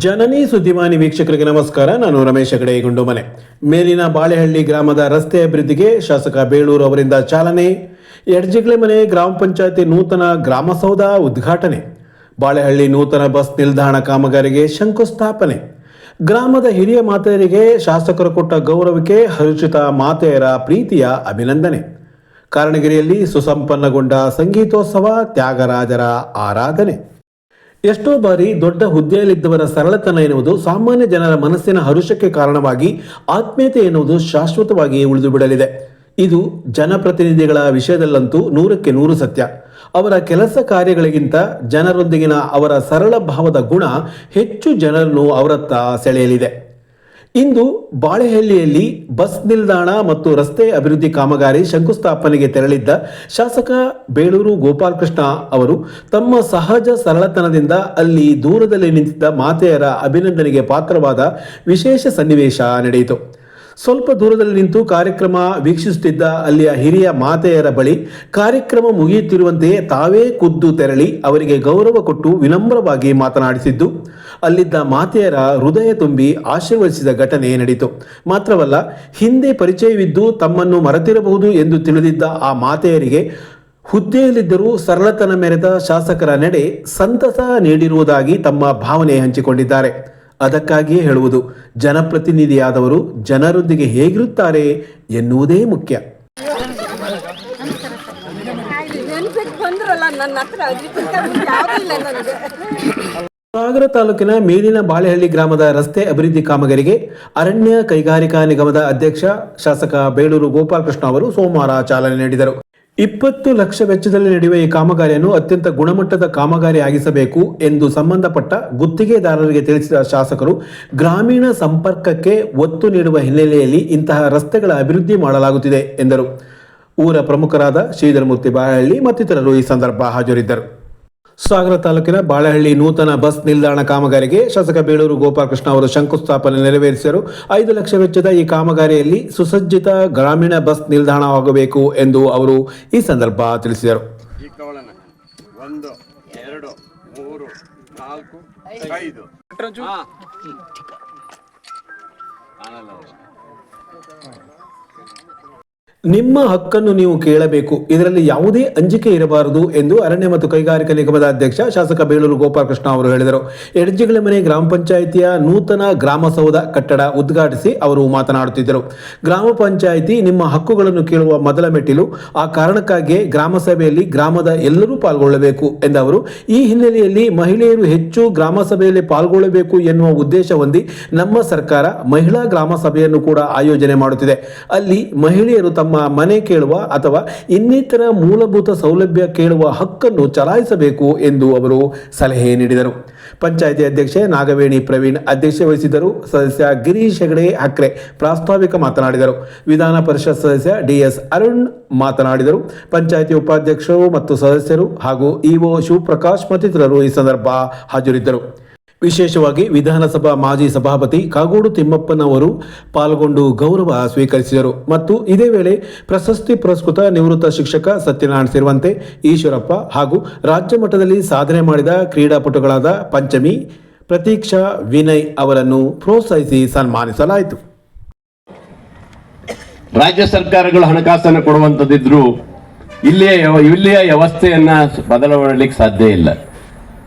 ಜನನಿ ಸುದ್ದಿವಾಹಿನಿ ವೀಕ್ಷಕರಿಗೆ ನಮಸ್ಕಾರ. ನಾನು ರಮೇಶ್ ಹೆಗಡೆ ಗುಂಡುಮನೆ. ಮೇಲಿನ ಬಾಳೆಹಳ್ಳಿ ಗ್ರಾಮದ ರಸ್ತೆ ಅಭಿವೃದ್ಧಿಗೆ ಶಾಸಕ ಬೇಳೂರು ಅವರಿಂದ ಚಾಲನೆ. ಎಡ್ಜಿಗ್ಲೆ ಮನೆ ಗ್ರಾಮ ಪಂಚಾಯತಿ ನೂತನ ಗ್ರಾಮಸೌಧ ಉದ್ಘಾಟನೆ. ಬಾಳೆಹಳ್ಳಿ ನೂತನ ಬಸ್ ನಿಲ್ದಾಣ ಕಾಮಗಾರಿಗೆ ಶಂಕುಸ್ಥಾಪನೆ. ಗ್ರಾಮದ ಹಿರಿಯ ಮಾತೆಯರಿಗೆ ಶಾಸಕರು ಕೊಟ್ಟ ಗೌರವಕ್ಕೆ ಹರ್ಷಿತ ಮಾತೆಯರ ಪ್ರೀತಿಯ ಅಭಿನಂದನೆ. ಕಾರಣಗಿರಿಯಲ್ಲಿ ಸುಸಂಪನ್ನಗೊಂಡ ಸಂಗೀತೋತ್ಸವ, ತ್ಯಾಗರಾಜರ ಆರಾಧನೆ. ಎಷ್ಟೋ ಬಾರಿ ದೊಡ್ಡ ಹುದ್ದೆಯಲ್ಲಿದ್ದವರ ಸರಳತನ ಎನ್ನುವುದು ಸಾಮಾನ್ಯ ಜನರ ಮನಸ್ಸಿನ ಹರುಷಕ್ಕೆ ಕಾರಣವಾಗಿ ಆತ್ಮೀಯತೆ ಎನ್ನುವುದು ಶಾಶ್ವತವಾಗಿ ಉಳಿದು ಬಿಡಲಿದೆ. ಇದು ಜನಪ್ರತಿನಿಧಿಗಳ ವಿಷಯದಲ್ಲಂತೂ 100ಕ್ಕೆ 100 ಸತ್ಯ. ಅವರ ಕೆಲಸ ಕಾರ್ಯಗಳಿಗಿಂತ ಜನರೊಂದಿಗಿನ ಅವರ ಸರಳ ಭಾವದ ಗುಣ ಹೆಚ್ಚು ಜನರನ್ನು ಅವರತ್ತ ಸೆಳೆಯಲಿದೆ. ಇಂದು ಬಾಳೆಹಳ್ಳಿಯಲ್ಲಿ ಬಸ್ ನಿಲ್ದಾಣ ಮತ್ತು ರಸ್ತೆ ಅಭಿವೃದ್ಧಿ ಕಾಮಗಾರಿ ಶಂಕುಸ್ಥಾಪನೆಗೆ ತೆರಳಿದ್ದ ಶಾಸಕ ಬೇಳೂರು ಗೋಪಾಲಕೃಷ್ಣ ಅವರು ತಮ್ಮ ಸಹಜ ಸರಳತನದಿಂದ ಅಲ್ಲಿ ದೂರದಲ್ಲಿ ನಿಂತಿದ್ದ ಮಾತೆಯರ ಅಭಿನಂದನೆಗೆ ಪಾತ್ರವಾದ ವಿಶೇಷ ಸನ್ನಿವೇಶ ನಡೆಯಿತು. ಸ್ವಲ್ಪ ದೂರದಲ್ಲಿ ನಿಂತು ಕಾರ್ಯಕ್ರಮ ವೀಕ್ಷಿಸುತ್ತಿದ್ದ ಅಲ್ಲಿಯ ಹಿರಿಯ ಮಾತೆಯರ ಬಳಿ ಕಾರ್ಯಕ್ರಮ ಮುಗಿಯುತ್ತಿರುವಂತೆಯೇ ತಾವೇ ಖುದ್ದು ತೆರಳಿ ಅವರಿಗೆ ಗೌರವ ಕೊಟ್ಟು ವಿನಮ್ರವಾಗಿ ಮಾತನಾಡಿಸಿದ್ದು ಅಲ್ಲಿದ್ದ ಮಾತೆಯರ ಹೃದಯ ತುಂಬಿ ಆಶೀರ್ವದಿಸಿದ ಘಟನೆ ನಡೆಯಿತು. ಮಾತ್ರವಲ್ಲ, ಹಿಂದೆ ಪರಿಚಯವಿದ್ದು ತಮ್ಮನ್ನು ಮರೆತಿರಬಹುದು ಎಂದು ತಿಳಿದಿದ್ದ ಆ ಮಾತೆಯರಿಗೆ ಹುದ್ದೆಯಲ್ಲಿದ್ದರೂ ಸರಳತನ ಮೆರೆದ ಶಾಸಕರ ನಡೆ ಸಂತಸ ನೀಡಿರುವುದಾಗಿ ತಮ್ಮ ಭಾವನೆ ಹಂಚಿಕೊಂಡಿದ್ದಾರೆ. ಅದಕ್ಕಾಗಿಯೇ ಹೇಳುವುದು, ಜನಪ್ರತಿನಿಧಿಯಾದವರು ಜನರೊಂದಿಗೆ ಹೇಗಿರುತ್ತಾರೆ ಎನ್ನುವುದೇ ಮುಖ್ಯ. ಸಾಗರ ತಾಲೂಕಿನ ಮೇಲಿನ ಬಾಳೆಹಳ್ಳಿ ಗ್ರಾಮದ ರಸ್ತೆ ಅಭಿವೃದ್ಧಿ ಕಾಮಗಾರಿಗೆ ಅರಣ್ಯ ಕೈಗಾರಿಕಾ ನಿಗಮದ ಅಧ್ಯಕ್ಷ ಶಾಸಕ ಬೇಳೂರು ಗೋಪಾಲಕೃಷ್ಣ ಅವರು ಸೋಮವಾರ ಚಾಲನೆ ನೀಡಿದರು. 20 ಲಕ್ಷ ವೆಚ್ಚದಲ್ಲಿ ನಡೆಯುವ ಈ ಕಾಮಗಾರಿಯನ್ನು ಅತ್ಯಂತ ಗುಣಮಟ್ಟದ ಕಾಮಗಾರಿ ಆಗಿಸಬೇಕು ಎಂದು ಸಂಬಂಧಪಟ್ಟ ಗುತ್ತಿಗೆದಾರರಿಗೆ ತಿಳಿಸಿದ ಶಾಸಕರು, ಗ್ರಾಮೀಣ ಸಂಪರ್ಕಕ್ಕೆ ಒತ್ತು ನೀಡುವ ಹಿನ್ನೆಲೆಯಲ್ಲಿ ಇಂತಹ ರಸ್ತೆಗಳ ಅಭಿವೃದ್ಧಿ ಮಾಡಲಾಗುತ್ತಿದೆ ಎಂದರು. ಊರ ಪ್ರಮುಖರಾದ ಶ್ರೀಧರಮೂರ್ತಿ ಬಾಳೆಹಳ್ಳಿ ಮತ್ತಿತರರು ಈ ಸಂದರ್ಭ ಹಾಜರಿದ್ದರು. ಸಾಗರ ತಾಲೂಕಿನ ಬಾಳೆಹಳ್ಳಿ ನೂತನ ಬಸ್ ನಿಲ್ದಾಣ ಕಾಮಗಾರಿಗೆ ಶಾಸಕ ಬೇಳೂರು ಗೋಪಾಲಕೃಷ್ಣ ಅವರು ಶಂಕುಸ್ಥಾಪನೆ ನೆರವೇರಿಸಿದರು. 5 ಲಕ್ಷ ವೆಚ್ಚದ ಈ ಕಾಮಗಾರಿಯಲ್ಲಿ ಸುಸಜ್ಜಿತ ಗ್ರಾಮೀಣ ಬಸ್ ನಿಲ್ದಾಣವಾಗಬೇಕು ಎಂದು ಅವರು ಈ ಸಂದರ್ಭ ತಿಳಿಸಿದರು. ನಿಮ್ಮ ಹಕ್ಕನ್ನು ನೀವು ಕೇಳಬೇಕು, ಇದರಲ್ಲಿ ಯಾವುದೇ ಅಂಜಿಕೆ ಇರಬಾರದು ಎಂದು ಅರಣ್ಯ ಮತ್ತು ಕೈಗಾರಿಕಾ ನಿಗಮದ ಅಧ್ಯಕ್ಷ ಶಾಸಕ ಬೇಳೂರು ಗೋಪಾಲಕೃಷ್ಣ ಅವರು ಹೇಳಿದರು. ಎಡ್ಜಿಗ್ಲೆ ಮನೆ ಗ್ರಾಮ ಪಂಚಾಯಿತಿಯ ನೂತನ ಗ್ರಾಮಸೌಧ ಕಟ್ಟಡ ಉದ್ಘಾಟಿಸಿ ಅವರು ಮಾತನಾಡುತ್ತಿದ್ದರು. ಗ್ರಾಮ ಪಂಚಾಯಿತಿ ನಿಮ್ಮ ಹಕ್ಕುಗಳನ್ನು ಕೇಳುವ ಮೊದಲ ಮೆಟ್ಟಿಲು. ಆ ಕಾರಣಕ್ಕಾಗಿಯೇ ಗ್ರಾಮ ಸಭೆಯಲ್ಲಿ ಗ್ರಾಮದ ಎಲ್ಲರೂ ಪಾಲ್ಗೊಳ್ಳಬೇಕು ಎಂದವರು, ಈ ಹಿನ್ನೆಲೆಯಲ್ಲಿ ಮಹಿಳೆಯರು ಹೆಚ್ಚು ಗ್ರಾಮ ಸಭೆಯಲ್ಲಿ ಪಾಲ್ಗೊಳ್ಳಬೇಕು ಎನ್ನುವ ಉದ್ದೇಶ ಹೊಂದಿ ನಮ್ಮ ಸರ್ಕಾರ ಮಹಿಳಾ ಗ್ರಾಮ ಸಭೆಯನ್ನು ಕೂಡ ಆಯೋಜನೆ ಮಾಡುತ್ತಿದೆ. ಅಲ್ಲಿ ಮಹಿಳೆಯರು ತಮ್ಮ ಮನೆ ಕೇಳುವ ಅಥವಾ ಇನ್ನಿತರ ಮೂಲಭೂತ ಸೌಲಭ್ಯ ಕೇಳುವ ಹಕ್ಕನ್ನು ಚಲಾಯಿಸಬೇಕು ಎಂದು ಅವರು ಸಲಹೆ ನೀಡಿದರು. ಪಂಚಾಯಿತಿ ಅಧ್ಯಕ್ಷೆ ನಾಗವೇಣಿ ಪ್ರವೀಣ್ ಅಧ್ಯಕ್ಷತೆ ವಹಿಸಿದ್ದರು. ಸದಸ್ಯ ಗಿರೀಶ್ ಹೆಗಡೆ ಹಕ್ರೆ ಪ್ರಾಸ್ತಾವಿಕ ಮಾತನಾಡಿದರು. ವಿಧಾನ ಪರಿಷತ್ ಸದಸ್ಯ ಡಿಎಸ್ ಅರುಣ್ ಮಾತನಾಡಿದರು. ಪಂಚಾಯಿತಿ ಉಪಾಧ್ಯಕ್ಷರು ಮತ್ತು ಸದಸ್ಯರು ಹಾಗೂ ಇಒ ಶಿವಪ್ರಕಾಶ್ ಮತ್ತಿತರರು ಈ ಸಂದರ್ಭ ಹಾಜರಿದ್ದರು. ವಿಶೇಷವಾಗಿ ವಿಧಾನಸಭಾ ಮಾಜಿ ಸಭಾಪತಿ ಕಾಗೋಡು ತಿಮ್ಮಪ್ಪನವರು ಪಾಲ್ಗೊಂಡು ಗೌರವ ಸ್ವೀಕರಿಸಿದರು. ಮತ್ತು ಇದೇ ವೇಳೆ ಪ್ರಶಸ್ತಿ ಪುರಸ್ಕೃತ ನಿವೃತ್ತ ಶಿಕ್ಷಕ ಸತ್ಯನಾರಾಯಣ ಸಿರುವಂತೆ, ಈಶ್ವರಪ್ಪ ಹಾಗೂ ರಾಜ್ಯ ಮಟ್ಟದಲ್ಲಿ ಸಾಧನೆ ಮಾಡಿದ ಕ್ರೀಡಾಪಟುಗಳಾದ ಪಂಚಮಿ, ಪ್ರತೀಕ್ಷಾ, ವಿನಯ್ ಅವರನ್ನು ಪ್ರೋತ್ಸಾಹಿಸಿ ಸನ್ಮಾನಿಸಲಾಯಿತು. ರಾಜ್ಯ ಸರ್ಕಾರಗಳು ಹಣಕಾಸನ್ನು ಕೊಡುವಂಥದ್ದಿದ್ರು ಇಲ್ಲಿಯ ವ್ಯವಸ್ಥೆಯನ್ನ ಬದಲಾವಣೆಗೆ ಸಾಧ್ಯ ಇಲ್ಲ.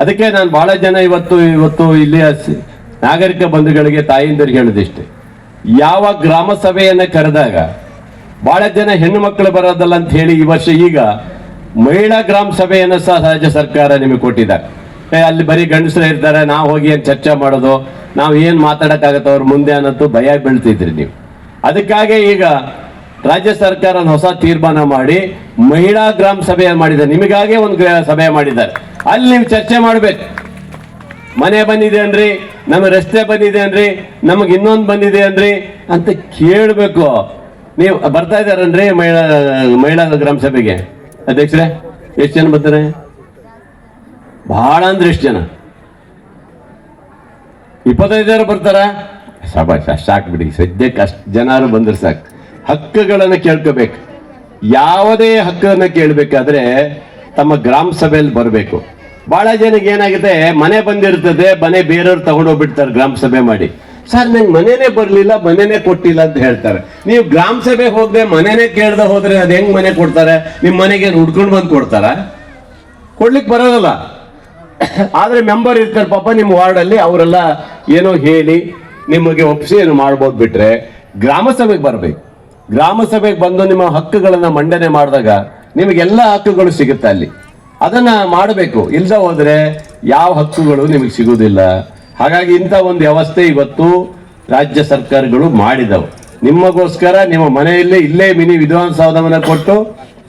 ಅದಕ್ಕೆ ನಾನು ಬಹಳ ಜನ ಇವತ್ತು ಇಲ್ಲಿಯ ನಾಗರಿಕ ಬಂಧುಗಳಿಗೆ, ತಾಯಿಂದರಿಗೆ ಹೇಳೋದಿಷ್ಟೇ, ಯಾವ ಗ್ರಾಮ ಸಭೆಯನ್ನ ಕರೆದಾಗ ಬಹಳ ಜನ ಹೆಣ್ಣು ಮಕ್ಕಳು ಬರೋದಲ್ಲ ಅಂತ ಹೇಳಿ ಈ ವರ್ಷ ಈಗ ಮಹಿಳಾ ಗ್ರಾಮ ಸಭೆಯನ್ನು ಸಹ ರಾಜ್ಯ ಸರ್ಕಾರ ನಿಮಗೆ ಕೊಟ್ಟಿದ್ದಾರೆ. ಅಲ್ಲಿ ಬರೀ ಗಂಡಸರು ಇರ್ತಾರೆ, ನಾವು ಹೋಗಿ ಏನು ಚರ್ಚೆ ಮಾಡೋದು, ನಾವು ಏನು ಮಾತಾಡೋಕ್ಕಾಗತ್ತೆ ಅವ್ರ ಮುಂದೆ ಅನ್ನೋದು ಭಯ ಬೀಳ್ತಿದ್ರಿ ನೀವು. ಅದಕ್ಕಾಗಿ ಈಗ ರಾಜ್ಯ ಸರ್ಕಾರ ಹೊಸ ತೀರ್ಮಾನ ಮಾಡಿ ಮಹಿಳಾ ಗ್ರಾಮ ಸಭೆ ಮಾಡಿದ್ದಾರೆ. ನಿಮಗಾಗೆ ಒಂದು ಸಭೆ ಮಾಡಿದ್ದಾರೆ. ಅಲ್ಲಿ ನೀವು ಚರ್ಚೆ ಮಾಡ್ಬೇಕು. ಮನೆ ಬಂದಿದೆ ಅನ್ರಿ, ನಮಗೆ ರಸ್ತೆ ಬಂದಿದೆ ಅನ್ರಿ, ನಮಗೆ ಇನ್ನೊಂದು ಬಂದಿದೆ ಅನ್ರಿ ಅಂತ ಕೇಳಬೇಕು. ನೀವು ಬರ್ತಾ ಇದ್ದಾರನ್ರಿ ಮಹಿಳಾ ಗ್ರಾಮ ಸಭೆಗೆ? ಅಧ್ಯಕ್ಷರೇ, ಎಷ್ಟು ಜನ ಬರ್ತಾರೆ? ಬಹಳ ಅಂದ್ರೆ ಎಷ್ಟು ಜನ? 25 ಬರ್ತಾರ? ಸಾಬಾಷ್, ಅಷ್ಟು ಸಾಕ್ಬಿಡಿ. ಸದ್ಯಕ್ಕೆ ಅಷ್ಟು ಜನರು ಬಂದ್ರೆ ಸಾಕು. ಹಕ್ಕುಗಳನ್ನು ಕೇಳ್ಕೋಬೇಕು. ಯಾವುದೇ ಹಕ್ಕನ್ನು ಕೇಳಬೇಕಾದ್ರೆ ತಮ್ಮ ಗ್ರಾಮ ಸಭೆಯಲ್ಲಿ ಬರಬೇಕು. ಬಹಳ ಜನಕ್ಕೆ ಏನಾಗುತ್ತೆ, ಮನೆ ಬಂದಿರ್ತದೆ, ಮನೆ ಬೇರೆಯವ್ರು ತಗೊಂಡೋಗ್ಬಿಡ್ತಾರೆ ಗ್ರಾಮ ಸಭೆ ಮಾಡಿ. ಸರ್ ನಂಗೆ ಮನೆನೇ ಬರ್ಲಿಲ್ಲ, ಮನೆನೇ ಕೊಟ್ಟಿಲ್ಲ ಅಂತ ಹೇಳ್ತಾರೆ. ನೀವು ಗ್ರಾಮ ಸಭೆಗೆ ಹೋಗದೆ ಮನೆನೇ ಕೇಳ್ದೆ ಹೋದ್ರೆ ಅದು ಹೆಂಗ್ ಮನೆ ಕೊಡ್ತಾರೆ? ನಿಮ್ಮ ಮನೆಗೆ ಹುಡ್ಕೊಂಡು ಬಂದು ಕೊಡ್ತಾರ? ಕೊಡ್ಲಿಕ್ಕೆ ಬರೋದಲ್ಲ. ಆದ್ರೆ ಮೆಂಬರ್ ಇರ್ತಾರೆ ಪಾಪ ನಿಮ್ಮ ವಾರ್ಡಲ್ಲಿ, ಅವರೆಲ್ಲ ಏನೋ ಹೇಳಿ ನಿಮಗೆ ಒಪ್ಪಿಸಿ ಏನು ಮಾಡ್ಬೋದು. ಬಿಟ್ರೆ ಗ್ರಾಮ ಸಭೆಗೆ ಬರ್ಬೇಕು. ಗ್ರಾಮ ಸಭೆಗೆ ಬಂದು ನಿಮ್ಮ ಹಕ್ಕುಗಳನ್ನ ಮಂಡನೆ ಮಾಡಿದಾಗ ನಿಮಗೆಲ್ಲ ಹಕ್ಕುಗಳು ಸಿಗುತ್ತೆ ಅಲ್ಲಿ. ಅದನ್ನ ಮಾಡಬೇಕು. ಇಲ್ದ ಹೋದ್ರೆ ಯಾವ ಹಕ್ಕುಗಳು ನಿಮಗೆ ಸಿಗುವುದಿಲ್ಲ. ಹಾಗಾಗಿ ಇಂಥ ಒಂದು ವ್ಯವಸ್ಥೆ ಇವತ್ತು ರಾಜ್ಯ ಸರ್ಕಾರಗಳು ಮಾಡಿದವು. ನಿಮಗೋಸ್ಕರ ನಿಮ್ಮ ಮನೆಯಲ್ಲೇ ಇಲ್ಲೇ ಮಿನಿ ವಿಧಾನಸೌಧವನ್ನ ಕೊಟ್ಟು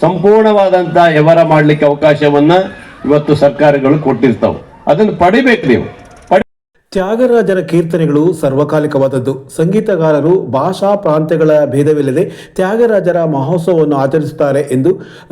ಸಂಪೂರ್ಣವಾದಂತ ವ್ಯವಹಾರ ಮಾಡ್ಲಿಕ್ಕೆ ಅವಕಾಶವನ್ನ ಇವತ್ತು ಸರ್ಕಾರಗಳು ಕೊಟ್ಟಿರ್ತಾವೆ. ಅದನ್ನು ಪಡಿಬೇಕು ನೀವು. ತ್ಯಾಗರಾಜರ ಕೀರ್ತನೆಗಳು ಸರ್ವಕಾಲಿಕವಾದದ್ದು. ಸಂಗೀತಗಾರರು ಭಾಷಾ ಪ್ರಾಂತ್ಯಗಳ ಭೇದವಿಲ್ಲದೆ ತ್ಯಾಗರಾಜರ ಮಹೋತ್ಸವವನ್ನು ಆಚರಿಸುತ್ತಾರೆ ಎಂದು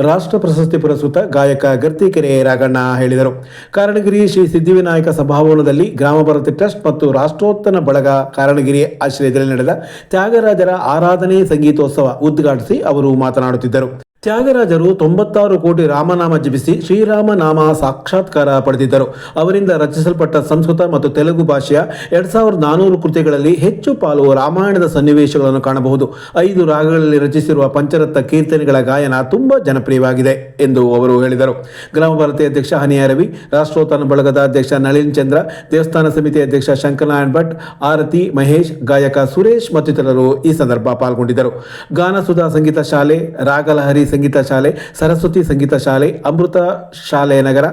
ರಾಷ್ಟ್ರ ಪ್ರಶಸ್ತಿ ಪುರಸ್ಕೃತ ಗಾಯಕ ಗರ್ತಿಕೆರೆ ರಾಘಣ್ಣ ಹೇಳಿದರು. ಕಾರಣಗಿರಿ ಶ್ರೀ ಸಿದ್ಧಿವಿನಾಯಕ ಸಭಾಭವನದಲ್ಲಿ ಗ್ರಾಮ ಭಾರತಿ ಟ್ರಸ್ಟ್ ಮತ್ತು ರಾಷ್ಟ್ರೋತ್ಥಾನ ಬಳಗ ಕಾರಣಗಿರಿ ಆಶ್ರಯದಲ್ಲಿ ನಡೆದ ತ್ಯಾಗರಾಜರ ಆರಾಧನೆ ಸಂಗೀತೋತ್ಸವ ಉದ್ಘಾಟಿಸಿ ಅವರು ಮಾತನಾಡುತ್ತಿದ್ದರು. ತ್ಯಾಗರಾಜರು 96 ಕೋಟಿ ರಾಮನಾಮ ಜಪಿಸಿ ಶ್ರೀರಾಮನಾಮ ಸಾಕ್ಷಾತ್ಕಾರ ಪಡೆದಿದ್ದರು. ಅವರಿಂದ ರಚಿಸಲ್ಪಟ್ಟ ಸಂಸ್ಕೃತ ಮತ್ತು ತೆಲುಗು ಭಾಷೆಯ 2400 ಕೃತಿಗಳಲ್ಲಿ ಹೆಚ್ಚು ಪಾಲು ರಾಮಾಯಣದ ಸನ್ನಿವೇಶಗಳನ್ನು ಕಾಣಬಹುದು. 5 ರಾಗಗಳಲ್ಲಿ ರಚಿಸಿರುವ ಪಂಚರತ್ನ ಕೀರ್ತನೆಗಳ ಗಾಯನ ತುಂಬಾ ಜನಪ್ರಿಯವಾಗಿದೆ ಎಂದು ಅವರು ಹೇಳಿದರು. ಗ್ರಾಮ ಭಾರತಿ ಅಧ್ಯಕ್ಷ ಹನಿಯ ರವಿ, ರಾಷ್ಟ್ರೋತ್ಥಾನ ಬಳಗದ ಅಧ್ಯಕ್ಷ ನಳಿನ್ ಚಂದ್ರ, ದೇವಸ್ಥಾನ ಸಮಿತಿ ಅಧ್ಯಕ್ಷ ಶಂಕರನಾರಾಯಣ್ ಭಟ್, ಆರತಿ ಮಹೇಶ್, ಗಾಯಕ ಸುರೇಶ್ ಮತ್ತಿತರರು ಈ ಸಂದರ್ಭ ಪಾಲ್ಗೊಂಡಿದ್ದರು. ಗಾನಸುಧಾ ಸಂಗೀತ ಶಾಲೆ, ರಾಗಲಹರಿ ಸಂಗೀತ ಶಾಲೆ, ಸರಸ್ವತಿ ಸಂಗೀತ ಶಾಲೆ, ಅಮೃತ ಶಾಲೆ ನಗರ,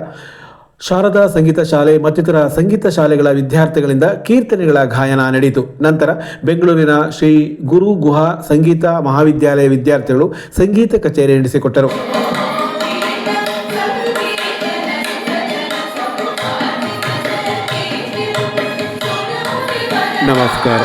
ಶಾರದಾ ಸಂಗೀತ ಶಾಲೆ ಮತ್ತಿತರ ಸಂಗೀತ ಶಾಲೆಗಳ ವಿದ್ಯಾರ್ಥಿಗಳಿಂದ ಕೀರ್ತನೆಗಳ ಗಾಯನ ನಡೆಯಿತು. ನಂತರ ಬೆಂಗಳೂರಿನ ಶ್ರೀ ಗುರು ಗುಹಾ ಸಂಗೀತ ಮಹಾವಿದ್ಯಾಲಯ ವಿದ್ಯಾರ್ಥಿಗಳು ಸಂಗೀತ ಕಚೇರಿ ನಡೆಸಿಕೊಟ್ಟರು. ನಮಸ್ಕಾರ.